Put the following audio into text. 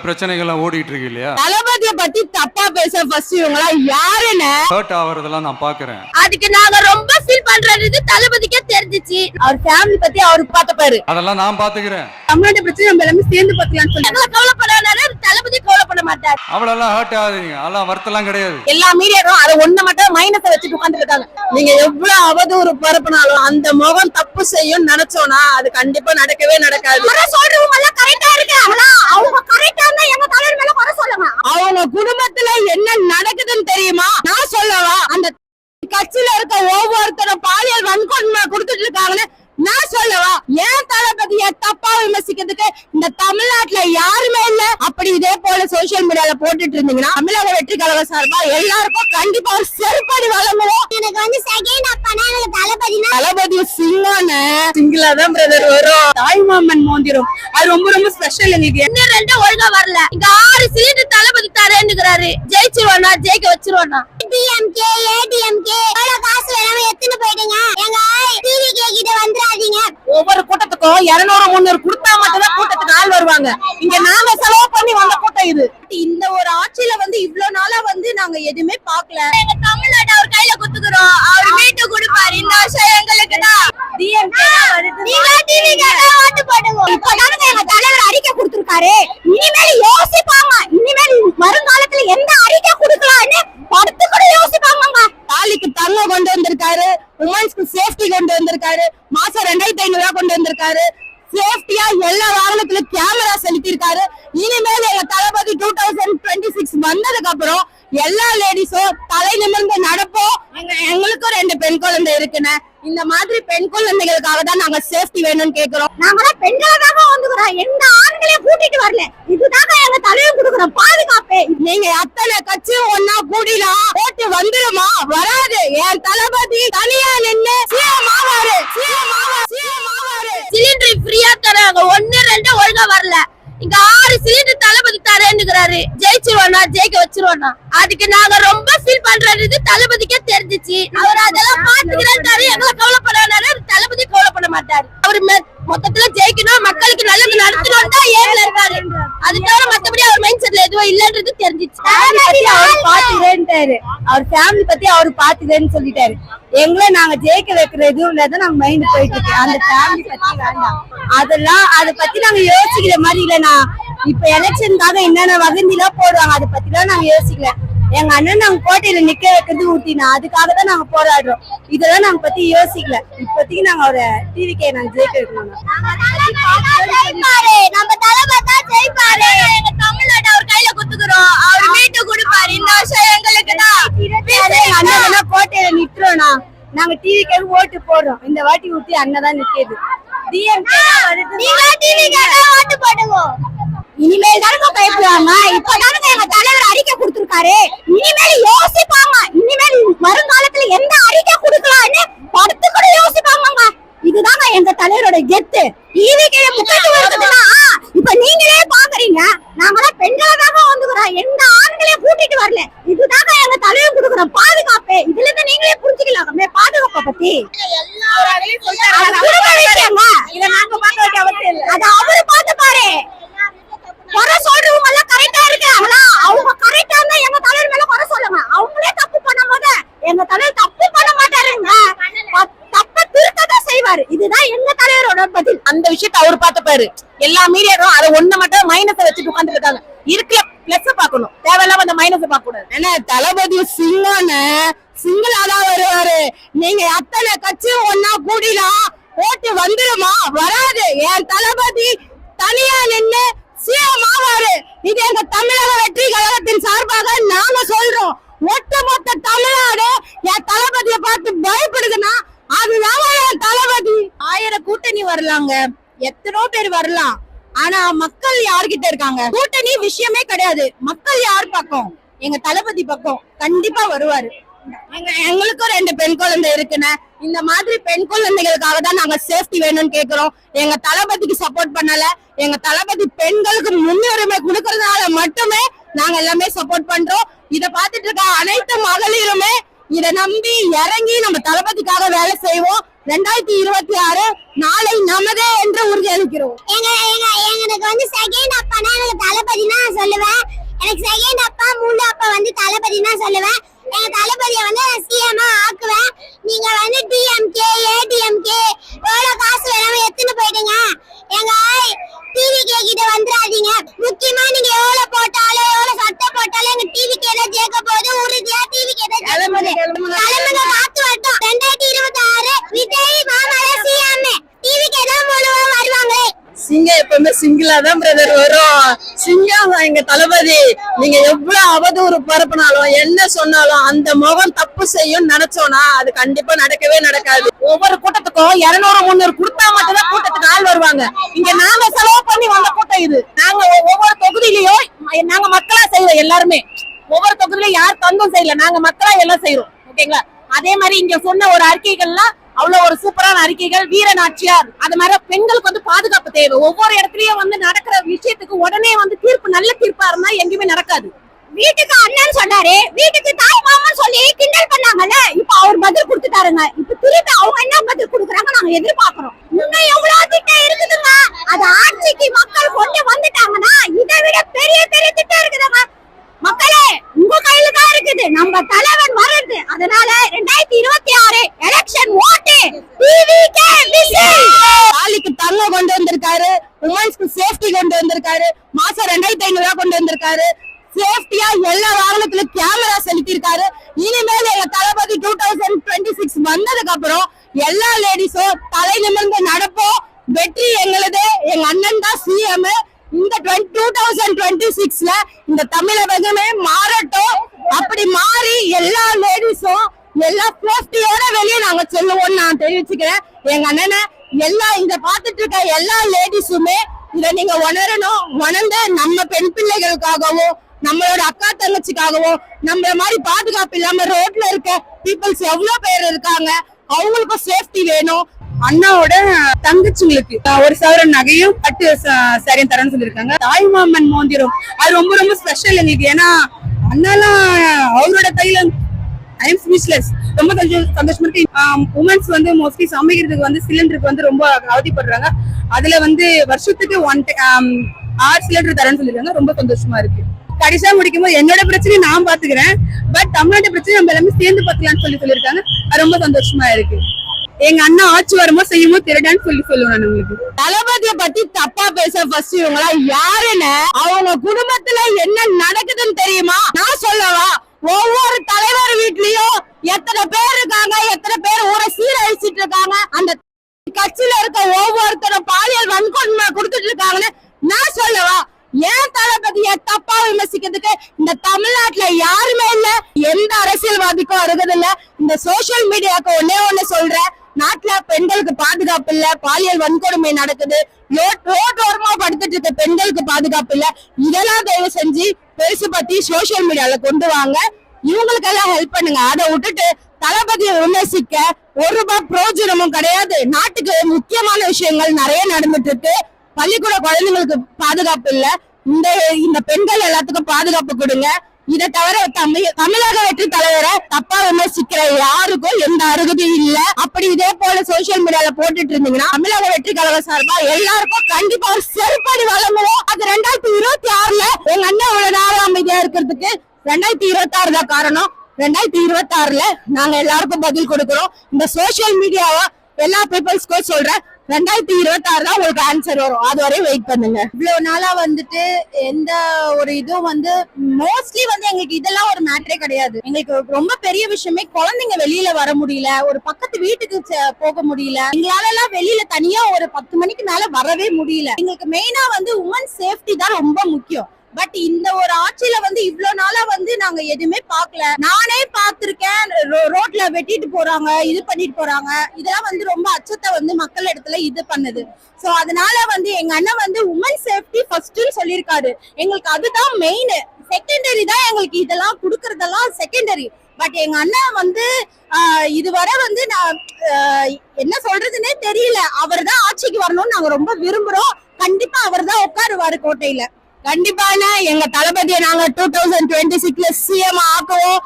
பிரச்சனைகள்லாம் ஓடிட்டு இருக்கு இல்லையா? தளபதியை பத்தி தப்பா பேச ஃபர்ஸ்ட் இவங்களா யாருன்னு ஹர்ட் ஆவறதெல்லாம் நான் பாக்குறேன். அதுக்கு நாங்க ரொம்ப ஃபீல் பண்றது தளபதிக்கே தெரிஞ்சிச்சு. அவர் ஃபேமிலி பத்தி அவருக்கு பாத்தப்பாரு. அதெல்லாம் நான் பாத்துக்கிறேன். தமிழ்நாட்டு பிரச்சனை நம்ம எல்லாமே சேர்ந்து பாத்துக்கலாம்னு சொல்லி எங்களை கவலைப்படாதாரு, தளபதி கவலைப்பட மாட்டார். அவளெல்லாம் ஹர்ட் ஆகாதீங்க, அதெல்லாம் வருத்தலாம் கிடையாது. எல்லா மீடியாவும் அதை ஒண்ணு மட்டும் மைனஸை வச்சுட்டு உட்கார்ந்து இருக்காங்க. நீங்க எவ்வளவு அவதூறு பரப்புனாலும் அந்த முகம் தப்பு செய்யும் நினைச்சோம்னா அது கண்டிப்பா நடக்கவே நடக்காது. சொல்றவங்க எல்லாம் கரெக்டா இருக்காங்களா? அவங்க கரெக்டா இருந்தா எங்க தலைவர் மேல குறை சொல்லுங்க. அவங்க குடும்பத்துல என்ன நடக்குதுன்னு தெரியுமா? நான் சொல்லவா? அந்த கட்சியில இருக்க ஒவ்வொருத்தரும் பாலியல் வன்கொடுமை கொடுத்துட்டு இருக்காங்கன்னு நான் சொல்லவா? ஏன் தளபதிய தப்பா விமர்சிக்கிறதுக்கு இந்த தமிழ்நாட்டுல யாருமே இல்ல. அப்படி இதே போல சோசியல் மீடியால போட்டுட்டு இருந்தீங்கன்னா தமிழக வெற்றி கழக சார்பா எல்லாருக்கும் கண்டிப்பா ஒரு செருப்படி வழங்குவோம். எனக்கு வந்து செகண்ட் அப்பனா எனக்கு தளபதி சிங்கான சிங்கிளா தான் பிரதர் வரும். தாய்மாமன் மோந்திரம் அது ரொம்ப ரொம்ப ஸ்பெஷல். எங்களுக்கு என்ன ரெண்டு ஒழுங்கா வரல. இங்க 6 சிலிண்டர் தளபதி தரேன்னுறாரு. ஜெயிச்சிருவானா? ஜெயிக்க வச்சிருவானா? டிஎம்கே ஏடிஎம்கே காசு வேணாம எத்தனை போயிடுங்க. எங்க டிவிகே கிட்ட வந்துடாதீங்க. ஒவ்வொரு கூட்டத்துக்கும் 200-300 கொடுத்தா மட்டும்தான் கூட்டத்துக்கு ஆள் வருவாங்க. இங்க நாங்க செலவு பண்ணி வந்த கூட்டம் இது. இந்த ஒரு ஆட்சியில வந்து இவ்வளவு நாளா வந்து நாங்க எதுவுமே பாக்கல. எங்க தமிழ்நாடு அவர் கையில குத்துக்கிறோம். அவர் மீட்டு கொடுப்பாரு. இந்த வருஷம் எங்களுக்கு தான் டிஎம்கே வருது. நீங்க டிவிகே ஓட்டு போடுங்க. இப்பதானே எங்க தலைவர் அறிக்கை கொடுத்திருக்காரு. இனிமேல் யோசிப்பாங்க. இனிமேல் வருங்காலத்துல எந்த அறிக்கை கொடுக்கலாம்னு படுத்து கூட யோசிப்பாங்க. தாலிக்கு தங்கம் கொண்டு வந்திருக்காரு. உமன்ஸ்க்கு சேஃப்டி கொண்டு வந்திருக்காரு. மாசம் 2500 கொண்டு வந்திருக்காரு. சேஃப்டியா எல்லா வாகனத்திலும் கேமரா செலுத்தி இருக்காரு. இனிமேல் எங்க தளபதி 2026 வந்ததுக்கு அப்புறம் எல்லா லேடிஸும் தலை நிமிர்ந்து நடப்போம். எங்களுக்கும் 2 பெண் குழந்தை இருக்குன்னு. இந்த மாதிரி பெண் குழந்தைகளுக்காக தான் நாங்க சேஃப்டி வேணும்னு கேக்குறோம். நாங்களாம் பெண்களுக்காக வந்துக்கிறோம். எந்த ஆண்களையும் கூட்டிட்டு வரல. இதுதாங்க எங்க தலைவர் கொடுக்குற பாதுகாப்பு. நீங்க அத்தனை கட்சியும் ஒன்னா கூடிலாம் ஓட்டு வந்துருமா? வராது. என் தளபதி தனியா நின்னு சிஎம் ஆவாரு. சிலிண்டர் ஃப்ரீயா தராங்க. 1-2 ஒழுங்கா வரல. இங்க 6 சிலிண்டர் தளபதி தரேன்னுறாரு. ஜெயிச்சிருவானா? ஜெயிக்க வச்சிருவானா? அதுக்கு நாங்க ரொம்ப ஃபீல் பண்றது தளபதிக்கே தெரிஞ்சிச்சு. அவர் அதெல்லாம் பாத்துக்கிறாரு. எங்களை கவலைப்படாதாரு, தளபதி கவலைப்பட மாட்டாரு. அவரு மொத்தத்துல ஜெயிக்கணும், மக்களுக்கு நல்லது நடத்தணும் தான் ஏர்ல இருக்காரு. அது தவிர மத்தபடி அவர் மைண்ட் செட்ல எதுவும் இல்லன்றது தெரிஞ்சிச்சு. அவர் பாத்துக்கிறேன்ட்டாரு. அவர் ஃபேமிலி பத்தி அவரு பாத்துக்கிறேன்னு சொல்லிட்டாரு. எங்களை நாங்க ஜெயிக்க வைக்கிற எதுவும் நாங்க மைண்ட் போயிட்டு இருக்கு. அந்த ஃபேமிலி பத்தி வேண்டாம். அதெல்லாம் அதை பத்தி நாங்க யோசிக்கிற மாதிரி இல்லைண்ணா. இப்ப எலெக்ஷனுக்காக என்னென்ன வதந்திலாம் போடுவாங்க அதை பத்தி தான் நாங்க யோசிக்கல. எங்க அண்ணன் நாங்க கோட்டையில நிக்க வைக்கிறது ஊட்டினா அதுக்காக தான் நாங்க போராடுறோம். இதெல்லாம் நாங்க பத்தி யோசிக்கல. இப்போதைக்கு நாங்க ஒரு டிவிக்கே நாங்க ஜெயிக்க வைக்கணும். நம்ம தளபதி தான் ஜெயிப்பாரு. எங்க தமிழ்நாடு அவர் கையில குத்துக்கிறோம். அவர் மீட்டு கொடுப்பாரு. இந்த வருஷம் எங்களுக்கு தான் அண்ணன் கோட்டையில நிக்கிறோம்னா நாங்க டிவிக்கே ஓட்டு போடுறோம். இந்த வாட்டி ஊட்டி அண்ணன் தான் நிக்குது. டிஎம்கே ஓட்டு போடுங்க. இனிமேல் தானங்க பயப்படுவாங்க. இப்பதானங்க எங்க தலைவர் அறிக்கை கொடுத்திருக்காரு. இனிமேல் யோசிப்பாங்க. இனிமேல் வருங்காலத்துல எந்த அறிக்கை கொடுக்கலாம்னு படுத்து கூட யோசிப்பாங்க. இதுதாங்க எங்க தலைவரோட கெத்து. டிவிக்கே முக்கியத்துவம் இருக்குதுன்னா இப்ப நீங்களே பாக்குறீங்க. நாங்களாம் பெண்களுக்காக வந்துக்கிறோம். எந்த ஆண்களையும் கூட்டிட்டு வரல. இதுதாங்க எங்க தலைவர் கொடுக்குற பாதுகாப்பு. இதுல இருந்து நீங்களே புரிஞ்சுக்கலாமே பாதுகாப்பை பத்தி. அது அவரு பார்த்து பாரு. குறை சொல்றவங்க எல்லாம் கரெக்டா இருக்காங்களா? அவங்க கரெக்டா இருந்தா எங்க தலைவர் மேல குறை சொல்லுங்க. அவங்களே தப்பு பண்ணும் போது எங்க தலைவர் தப்பு பண்ண மாட்டாருங்க. தப்ப திருத்ததான் செய்வாரு. இதுதான் எங்க தலைவரோட பதில். அந்த விஷயத்த அவரு பார்த்துப்பாரு. எல்லா மீடியாவும் அதை ஒண்ணு மட்டும் மைனஸை வச்சுட்டு உட்கார்ந்து இருக்காங்க. இருக்கிற பிளஸ் பாக்கணும், தேவையில்லாம அந்த மைனஸ் பாக்கக்கூடாது. ஏன்னா தளபதி சிங்கான சிங்கிளாதான் வருவாரு. நீங்க அத்தனை கட்சியும் ஒன்னா கூடிலாம் ஓட்டு வந்துருமா? வராது. என் தளபதி தனியா நின்னு சிஎம் ஆவாரு. இது எங்க தமிழக வெற்றி கழகத்தின் சார்பாக நாங்க சொல்றோம். ஒட்டுமொத்த தமிழ்நாடு என் தளபதியை பார்த்து பயப்படுதுன்னா அதுதான் என் தளபதி. 1000 கூட்டணி வரலாங்க, எத்தனோ பேர் வரலாம். ஆனா மக்கள் யார்கிட்ட இருக்காங்க? கூட்டணி விஷயமே கிடையாது. மக்கள் யார் பக்கம்? எங்க தளபதி பக்கம். கண்டிப்பா வருவாரு. எங்களுக்கும் 2 பெண் குழந்தை இருக்குன்னு. இந்த மாதிரி பெண் குழந்தைகளுக்காக தான் நாங்க சேஃப்டி வேணும்னு கேக்குறோம். எங்க தளபதிக்கு சப்போர்ட் பண்ணல. எங்க தளபதி பெண்களுக்கு முன்னுரிமை கொடுக்கறதுனால மட்டுமே நாங்க எல்லாமே சப்போர்ட் பண்றோம். இத பாத்துட்டு இருக்க அனைத்து மகளிருமே இத நம்பி இறங்கி நம்ம தளபதிக்காக வேலை செய்வோம். 2026 நாளை நமதே என்று உறுதியளிக்கிறோம். எனக்கு வந்து செகண்ட் அப்பானா எனக்கு தளபதினா சொல்லுவேன். எனக்கு செகண்ட் அப்பா மூணு அப்பா வந்து தளபதினா சொல்லுவேன். எங்க தளபதியை வந்து சிஎம் ஆக்குவேன். நீங்க வந்து டிஎம்கே ஏடிஎம்கே எவ்வளவு காசு வேணாம எத்தனை போயிடுங்க. எங்க டிவிகே கிட்ட வந்துடாதீங்க. முக்கியமா நீங்க எவ்வளவு போட்டாலும் எவ்வளவு சட்டை போட்டாலும் எங்க டிவிகே தான் ஜெயிக்க போகுது. உறுதியா டிவிகே தான் ஜெயிக்க போகுது. தலைமுறை காத்து வரட்டும். 2026 விஜய் மாமலை சிஎம் டிவிகே தான் முழுவா வருவாங்களே. சிங்கம் எப்பவுமே சிங்கிளா தான் பிரதர் வரும். சிங்கம் எங்க தளபதி. நீங்க எவ்வளவு அவதூறு பரப்புனாலும் என்ன சொன்னாலும் அந்த முகம் தப்பு செய்யும் நினைச்சோம்னா அது கண்டிப்பா நடக்கவே நடக்காது. ஒவ்வொரு கூட்டத்துக்கும் 200-300 கொடுத்தா மட்டும்தான் கூட்டத்துக்கு ஆள் வருவாங்க. இங்க நாங்க செலவு பண்ணி வந்த கூட்டம் இது. நாங்க ஒவ்வொரு தொகுதியிலயும் நாங்க மக்களா செய்வோம். எல்லாருமே ஒவ்வொரு தொகுதியிலும் யார் தந்தும் செய்யல, நாங்க மக்களா எல்லாம் செய்யறோம். ஓகேங்களா? அதே மாதிரி இங்க சொன்ன ஒரு அறிக்கைகள்லாம் அவ்வளவு ஒரு சூப்பரான அறிக்கைகள். வீரநாச்சியார் அது மாதிரி பெண்களுக்கு வந்து பாதுகாப்பு தேவை. ஒவ்வொரு இடத்துலயும் வந்து நடக்கிற விஷயத்துக்கு உடனே வந்து தீர்ப்பு நல்ல தீர்ப்பா இருந்தா எங்கேயுமே நடக்காது. வீட்டுக்கு அண்ணன் சொன்னாரு, வீட்டுக்கு தாய் மாமன் சொல்லி கிண்டல் பண்ணாங்கல்ல, இப்ப அவர் பதில் கொடுத்துட்டாருங்க. இப்ப திருப்பி அவங்க என்ன பதில் கொடுக்குறாங்க நாங்க எதிர்பார்க்கிறோம். இன்னும் எவ்வளவு திட்டம் இருக்குதுங்க. அது ஆட்சிக்கு மக்கள் கொண்டு வந்துட்டாங்கன்னா இதை விட பெரிய பெரிய திட்டம் இருக்குதுங்க. மக்களே உங்க கையில தான் இருக்குது. நம்ம தலைவன் வர்றது. அதனால 2026 எலெக்ஷன் ஓட்டு டிவிகே விஜய். தாலிக்கு தங்கம் கொண்டு வந்திருக்காரு, உமன்ஸ்க்கு சேஃப்டி கொண்டு வந்திருக்காரு, மாசம் 2500 கொண்டு வந்திருக்காரு. சேஃப்டியா எல்லா வாகனத்திலும் கேமரா செலுத்திருக்காரு. இனிமேல் எங்க தளபதி 2026 வந்ததுக்கு அப்புறம் எல்லா லேடிஸும் தலை நிமிர்ந்து நடப்போம். வெற்றி எங்களுது. எங்க அண்ணன் தான் சிஎம். இந்த 2026ல இந்த தமிழகமே மாறட்டும். அப்படி மாறி எல்லா லேடிஸும் எல்லா சேஃப்டியோட வெளியே நாங்க சொல்லுவோம் நான் தெரிவிச்சுக்கிறேன். எங்க அண்ணனை எல்லா இங்க பாத்துட்டு இருக்க எல்லா லேடிஸுமே இத நீங்க உணரணும். உணர்ந்து நம்ம பெண் பிள்ளைகளுக்காகவும் நம்மளோட அக்கா தங்கச்சிக்காகவும் நம்மள மாதிரி பாதுகாப்பு இல்லாம ரோட்ல இருக்க பீப்புள்ஸ் எவ்வளவு பேர் இருக்காங்க, அவங்களுக்கும் சேஃப்டி வேணும். அண்ணாவோட தங்கச்சிங்களுக்கு 1 சவரன் நகையும் பட்டு சரியும் தரேன்னு சொல்லியிருக்காங்க. தாய்மாமன் மோதிரம் அது ரொம்ப ரொம்ப ஸ்பெஷல் எங்களுக்கு. ஏன்னா அண்ணாலாம் அவரோட கையில ஐம் ஸ்பீச்லெஸ். ரொம்ப சந்தோஷமா இருக்கு. உமன்ஸ் வந்து மோஸ்ட்லி சமைக்கிறதுக்கு வந்து சிலிண்டருக்கு வந்து ரொம்ப அவதிப்படுறாங்க. அதுல வந்து வருஷத்துக்கு 6 சிலிண்டர் தரேன்னு சொல்லியிருக்காங்க. ரொம்ப சந்தோஷமா இருக்கு. கடைசியா முடிக்கும் போது என்னோட பிரச்சனையை நான் பாத்துக்கிறேன், பட் தமிழ்நாட்டு பிரச்சனை நம்ம எல்லாமே சேர்ந்து பாத்துக்கலாம்னு சொல்லியிருக்காங்க. அது ரொம்ப சந்தோஷமா இருக்கு. எங்க அண்ணா ஆட்சி வருமோ செய்யுமோ திருடான்னு சொல்லுவேன் நான் உங்களுக்கு. தளபதியை பத்தி தப்பா பேச ஃபர்ஸ்ட் இவங்களா யாருன்னு அவங்க குடும்பத்துல என்ன நடக்குதுன்னு தெரியுமா? நான் சொல்லவா? ஒவ்வொரு தலைவர் வீட்லயும் எத்தனை பேர் இருக்காங்க, எத்தனை பேர் ஊரை சீரழிச்சிட்டு இருக்காங்க, அந்த கட்சியில இருக்க ஒவ்வொருத்தரும் பாலியல் வன்கொடுமை கொடுத்துட்டு இருக்காங்கன்னு நான் சொல்லவா? ஏன் தளபதியை தப்பா விமர்சிக்கிறதுக்கு இந்த தமிழ்நாட்டுல யாருமே இல்ல. எந்த அரசியல்வாதிக்கும் அருகது இல்ல. இந்த சோசியல் மீடியாவுக்கு ஒண்ணே சொல்றேன், நாட்டுல பெண்களுக்கு பாதுகாப்பு இல்ல, பாலியல் வன்கொடுமை நடக்குது, ரோட்டோரமா படுத்துட்டு இருக்க பெண்களுக்கு பாதுகாப்பு இல்ல. இதெல்லாம் தயவு செஞ்சு பெருசு பத்தி சோசியல் மீடியால கொண்டு வாங்க. இவங்களுக்கு எல்லாம் ஹெல்ப் பண்ணுங்க. அதை விட்டுட்டு தளபதியை விமர்சிக்க ஒரு ரூபாய் பிரயோஜனமும் கிடையாது. நாட்டுக்கு முக்கியமான விஷயங்கள் நிறைய நடந்துட்டு இருக்கு. பள்ளிக்கூட குழந்தைங்களுக்கு பாதுகாப்பு இல்ல. இந்த பெண்கள் எல்லாத்துக்கும் பாதுகாப்பு கொடுங்க. இதை தவிர தமிழக வெற்றி தலைவரை தப்பா விமர்சிக்கிற யாருக்கும் எந்த அருகதையும் இல்ல. அப்படி இதே போல சோசியல் மீடியால போட்டுட்டு இருந்தீங்கன்னா தமிழக வெற்றி கழக சார்பா எல்லாருக்கும் கண்டிப்பா ஒரு செருப்படி வழங்குவோம். அது 2026ல எங்க அண்ணன் இவ்வளவு நேரம் அமைதியா இருக்கிறதுக்கு 2026 தான் காரணம். 2026ல நாங்க எல்லாருக்கும் பதில் கொடுக்கிறோம். இந்த சோசியல் மீடியாவை எல்லா பீப்புள்ஸ்க்கும் சொல்றேன், 2026 தான் உங்களுக்கு ஆன்சர் வரும். அது வரையும் வெயிட் பண்ணுங்க. இவ்வளவு நாளா வந்துட்டு எந்த ஒரு இதுவும் வந்து மோஸ்ட்லி வந்து எங்களுக்கு இதெல்லாம் ஒரு மேட்டரே கிடையாது. எங்களுக்கு ரொம்ப பெரிய விஷயமே குழந்தைங்க வெளியில வர முடியல, ஒரு பக்கத்து வீட்டுக்கு போக முடியல. எங்களால எல்லாம் வெளியில தனியா ஒரு 10 மணிக்கு மேல வரவே முடியல. எங்களுக்கு மெயினா வந்து உமன் சேஃப்டி தான் ரொம்ப முக்கியம். பட் இந்த ஒரு ஆட்சியில வந்து இவ்வளவு நாளா வந்து நாங்க எதுவுமே பாக்கல. நானே பாத்திருக்கேன், ரோட்ல வெட்டிட்டு போறாங்க, இது பண்ணிட்டு போறாங்க. இதெல்லாம் வந்து ரொம்ப அச்சத்தை வந்து மக்கள் இடத்துல இது பண்ணுது. சோ அதனால வந்து எங்க அண்ணன் வந்து உமன் சேஃப்டி ஃபர்ஸ்ட்னு சொல்லியிருக்காரு. எங்களுக்கு அதுதான் மெயின். செகண்டரி தான் எங்களுக்கு இதெல்லாம் குடுக்கறதெல்லாம் செகண்டரி. பட் எங்க அண்ணன் வந்து இதுவரை வந்து நான் என்ன சொல்றதுன்னே தெரியல. அவர் தான் ஆட்சிக்கு வரணும்னு நாங்க ரொம்ப விரும்புறோம். கண்டிப்பா அவர் தான் உட்காருவாரு கோட்டையில. கண்டிப்பான எங்க தளபதியை நாங்க 2026ல சிஎம் ஆக்குவோம்.